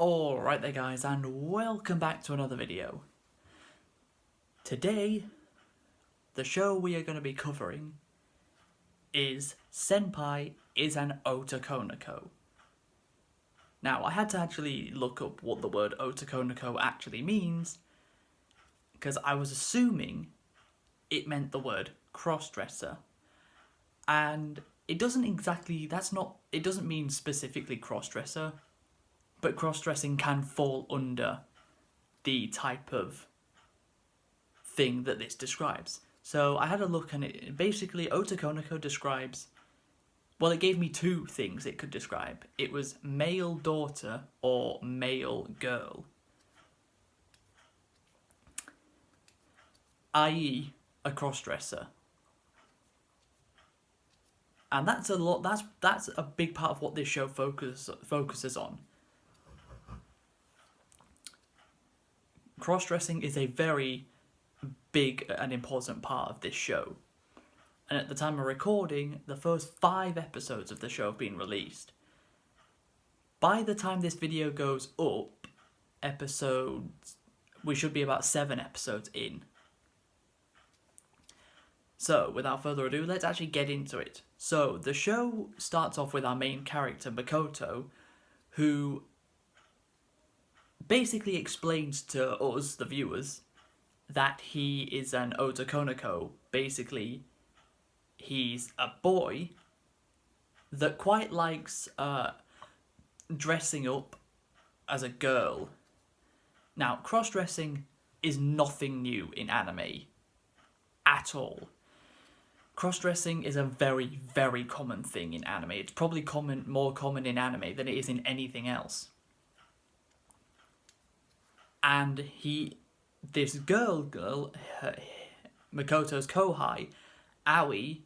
Alright there guys, and welcome back to another video. Today, the show we are going to be covering is Senpai is an Otokonoko. Now, I had to actually look up what the word Otokonoko actually means, because I was assuming it meant the word crossdresser. And it doesn't exactly, it doesn't mean specifically crossdresser, but cross-dressing can fall under the type of thing that this describes. So I had a look and it basically Otokonoko describes, well, it gave me two things it could describe. It was male daughter or male girl, i.e. a cross-dresser. And that's a lot, that's a big part of what this show focuses on. Cross-dressing is a very big and important part of this show. And at the time of recording, the first 5 episodes of the show have been released. By the time this video goes up, we should be about 7 episodes in. So, without further ado, let's actually get into it. So, the show starts off with our main character, Makoto, who basically explains to us, the viewers, that he is an Otokonoko. Basically, he's a boy that quite likes dressing up as a girl. Now, cross-dressing is nothing new in anime at all. Cross-dressing is a very, very common thing in anime. It's probably more common in anime than it is in anything else. And this girl, Makoto's kohai, Aoi,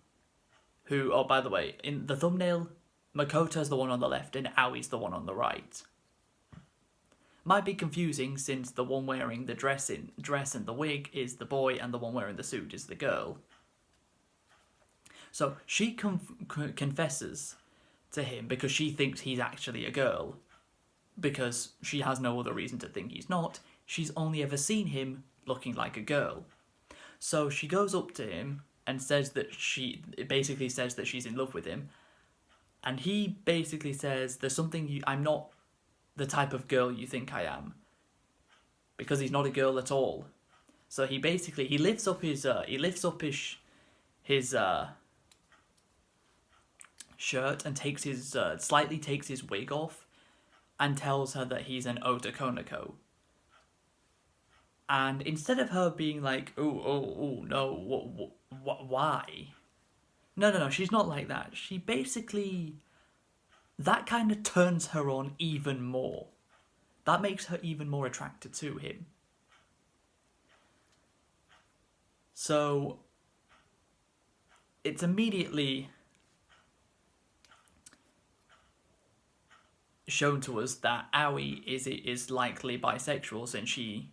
who, oh, by the way, in the thumbnail, Makoto's the one on the left and Aoi's the one on the right. Might be confusing since the one wearing the dress and the wig is the boy and the one wearing the suit is the girl. So she confesses to him because she thinks he's actually a girl. Because she has no other reason to think he's not. She's only ever seen him looking like a girl. So she goes up to him and says that basically says that she's in love with him. And he basically says, there's something I'm not the type of girl you think I am. Because he's not a girl at all. So he lifts up his shirt and slightly takes his wig off. And tells her that he's an Otokonoko. And instead of her being like, oh, no, why? No, she's not like that. She basically, that kind of turns her on even more. That makes her even more attracted to him. So, it's immediately shown to us that Aoi is likely bisexual since she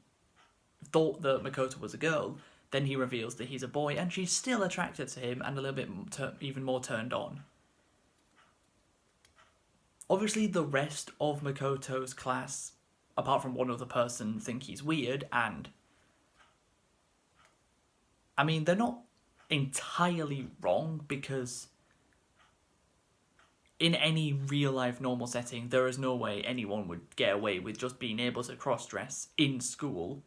thought that Makoto was a girl. Then he reveals that he's a boy and she's still attracted to him and a little bit even more turned on. Obviously the rest of Makoto's class, apart from one other person, think he's weird, and I mean, they're not entirely wrong because in any real-life normal setting, there is no way anyone would get away with just being able to cross-dress in school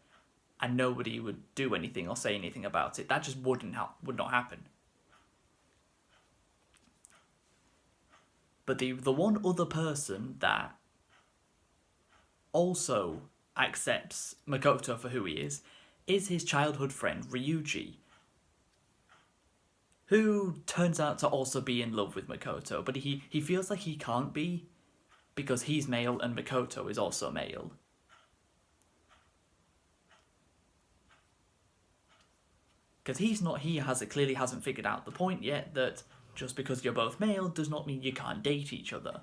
and nobody would do anything or say anything about it. That just would not happen. But the one other person that also accepts Makoto for who he is his childhood friend, Ryuji, who turns out to also be in love with Makoto, but he feels like he can't be because he's male and Makoto is also male. Because he clearly hasn't figured out the point yet that just because you're both male does not mean you can't date each other.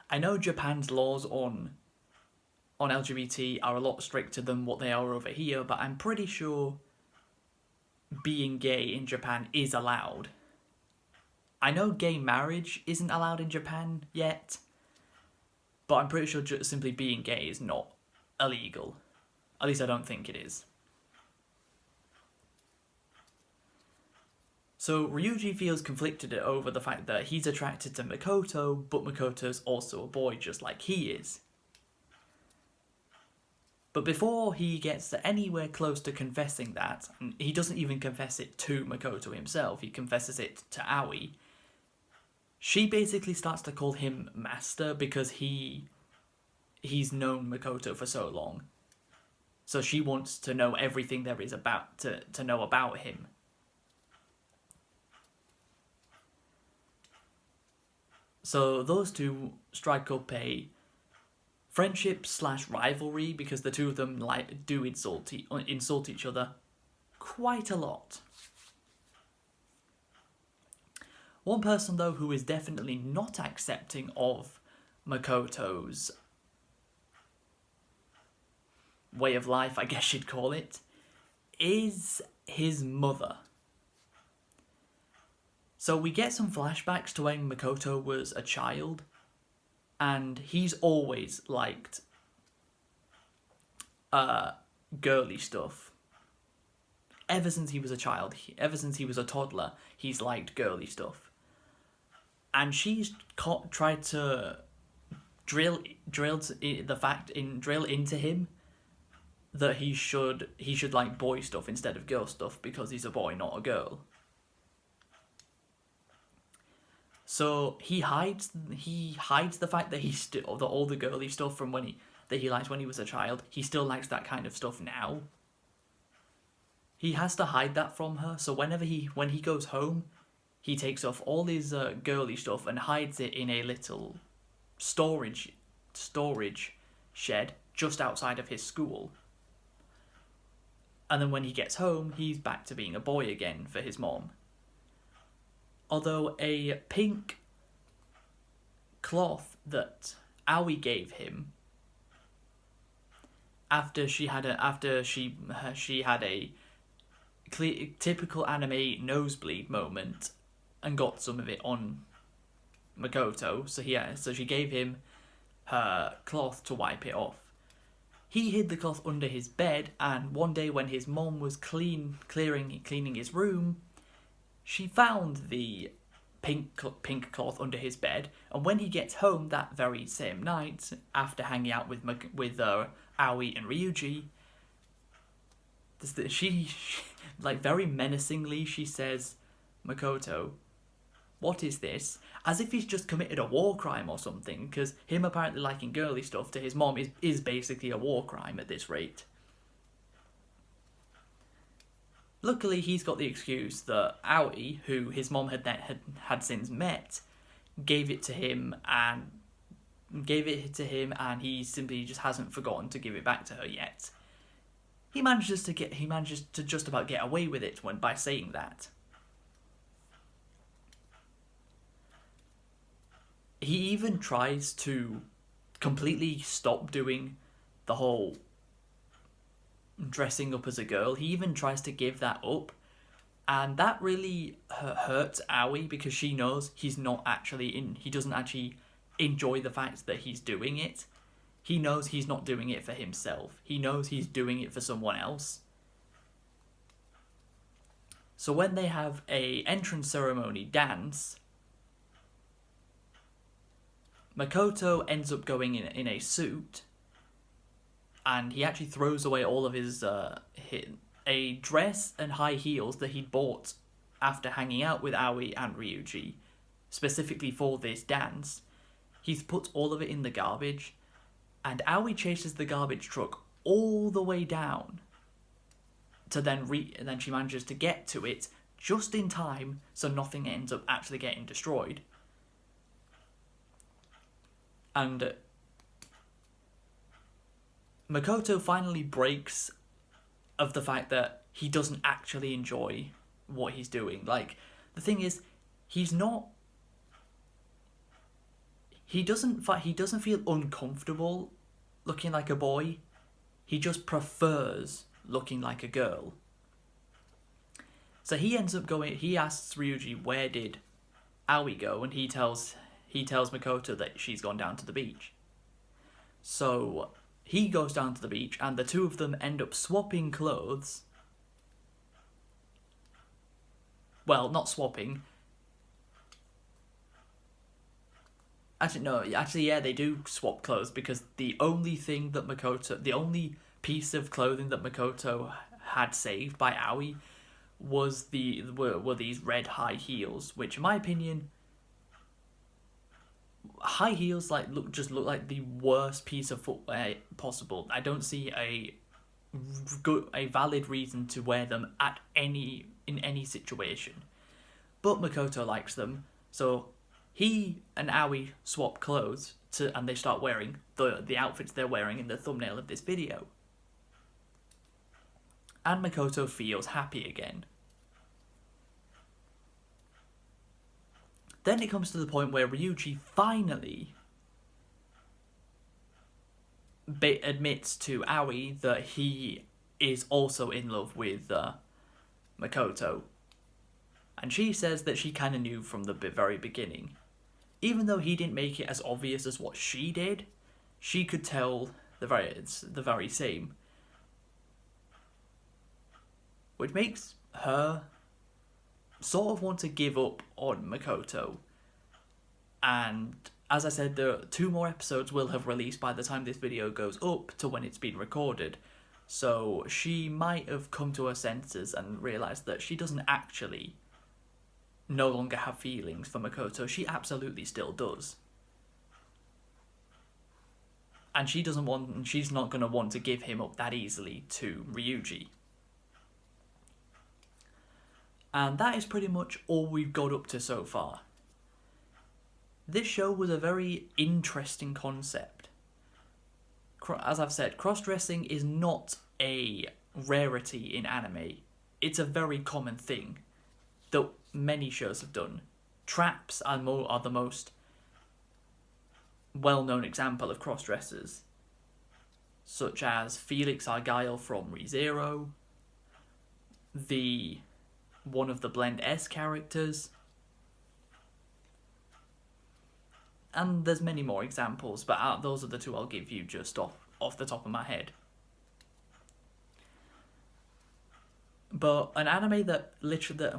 I know Japan's laws on LGBT are a lot stricter than what they are over here, but I'm pretty sure being gay in Japan is allowed. I know gay marriage isn't allowed in Japan yet, but I'm pretty sure just simply being gay is not illegal. At least I don't think it is. So Ryuji feels conflicted over the fact that he's attracted to Makoto, but Makoto's also a boy just like he is. But before he gets anywhere close to confessing that, and he doesn't even confess it to Makoto himself, he confesses it to Aoi, she basically starts to call him master because he's known Makoto for so long. So she wants to know everything there is about to know about him. So those two strike up a friendship / rivalry because the two of them do insult each other quite a lot. One person though who is definitely not accepting of Makoto's way of life, I guess you'd call it, is his mother. So we get some flashbacks to when Makoto was a child, and he's always liked girly stuff. Ever since he was a child, ever since he was a toddler, he's liked girly stuff. And she's tried to drill into him that he should like boy stuff instead of girl stuff because he's a boy, not a girl. So he hides the fact that he's still all the girly stuff from that he liked when he was a child. He still likes that kind of stuff now. He has to hide that from her. So when he goes home, he takes off all his girly stuff and hides it in a little storage shed just outside of his school. And then when he gets home, he's back to being a boy again for his mom. Although a pink cloth that Aoi gave him after she had a typical anime nosebleed moment and got some of it on Makoto, so she gave him her cloth to wipe it off. He hid the cloth under his bed, and one day when his mom was cleaning his room, she found the pink cloth under his bed, and when he gets home that very same night, after hanging out with Aoi and Ryuji, she like very menacingly she says, "Makoto, what is this?" As if he's just committed a war crime or something, because him apparently liking girly stuff to his mom is basically a war crime at this rate. Luckily, he's got the excuse that Aoi, who his mom had since met, gave it to him, and he simply just hasn't forgotten to give it back to her yet. He manages to just about get away with it by saying that. He even tries to completely stop doing the whole dressing up as a girl. He even tries to give that up, and that really hurts Aoi because she knows he doesn't actually enjoy the fact that he's doing it. He knows he's not doing it for himself. He knows he's doing it for someone else. So when they have a entrance ceremony dance, Makoto ends up going in a suit, and he actually throws away all of his a dress and high heels that he'd bought after hanging out with Aoi and Ryuji, specifically for this dance. He's put all of it in the garbage, and Aoi chases the garbage truck all the way down to and then she manages to get to it just in time so nothing ends up actually getting destroyed. And Makoto finally breaks of the fact that he doesn't actually enjoy what he's doing. Like, the thing is, he doesn't feel uncomfortable looking like a boy. He just prefers looking like a girl. So he asks Ryuji, where did Aoi go, and he tells Makoto that she's gone down to the beach. So he goes down to the beach, and the two of them end up swapping clothes. Well, not swapping. Actually, no. Actually, yeah, they do swap clothes, because the only piece of clothing that Makoto had saved by Aoi were these red high heels, which, in my opinion, high heels look like the worst piece of footwear possible. I don't see a valid reason to wear them in any situation. But Makoto likes them, so he and Aoi swap clothes and they start wearing the outfits they're wearing in the thumbnail of this video. And Makoto feels happy again. Then it comes to the point where Ryuji finally admits to Aoi that he is also in love with Makoto. And she says that she kind of knew from the very beginning. Even though he didn't make it as obvious as what she did, she could tell it's the very same. Which makes her sort of want to give up on Makoto. And as I said, the 2 more episodes will have released by the time this video goes up to when it's been recorded. So she might have come to her senses and realised that she doesn't actually no longer have feelings for Makoto. She absolutely still does. And she's not going to want to give him up that easily to Ryuji. And that is pretty much all we've got up to so far. This show was a very interesting concept. As I've said, cross-dressing is not a rarity in anime. It's a very common thing that many shows have done. Traps are the most well-known example of cross-dressers, such as Felix Argyle from ReZero, one of the Blend S characters, and there's many more examples, but those are the 2 I'll give you just off the top of my head. But an anime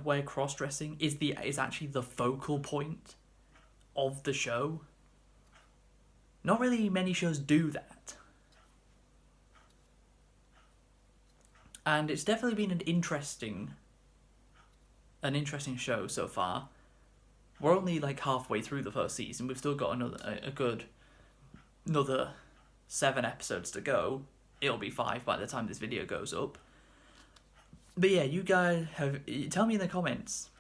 where cross-dressing is actually the focal point of the show, not really many shows do that. And it's definitely been an interesting show so far. We're only halfway through the first season. We've still got another 7 episodes to go. It'll be 5 by the time this video goes up. But yeah, you guys tell me in the comments.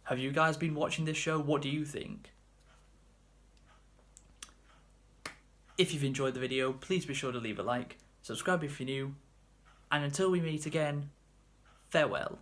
Have you guys been watching this show? What do you think? If you've enjoyed the video, please be sure to leave a like, subscribe if you're new, and until we meet again, farewell.